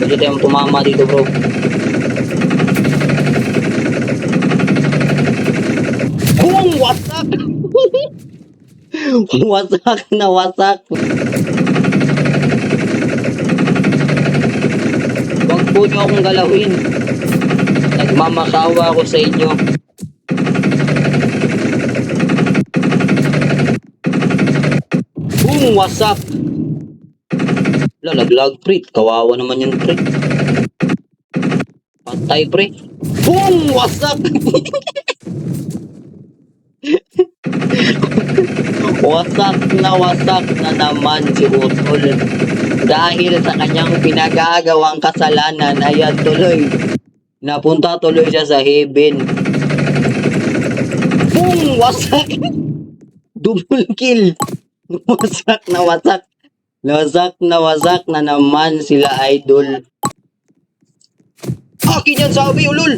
Pwede tayong tumama dito, bro. Boom! Wasak! Wasak na wasak. Huwag po niyo akong galawin. Nagmamakawa ako sa inyo. Boom! Wasak! Lalaglag, pre. Kawawa naman yung pre. Patay, pre. Boom! Wasak! wasak na naman si Utol. Dahil sa kanyang pinagagawang kasalanan, ayan tuloy. Napunta tuloy siya sa heaven. Boom! Wasak! Double kill! Wasak na wasak. Wasak na naman sila, idol. Akin yan, sabi, ulol!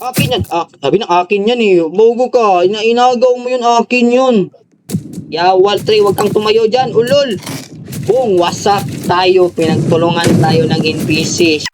Akin yan. Sabi na akin yan eh. Bogo ka. Inagaw mo yun, akin yun. Yawal, Trey, wag kang tumayo dyan, ulol. Boom, wasak tayo. Pinagtulungan tayo ng NPC.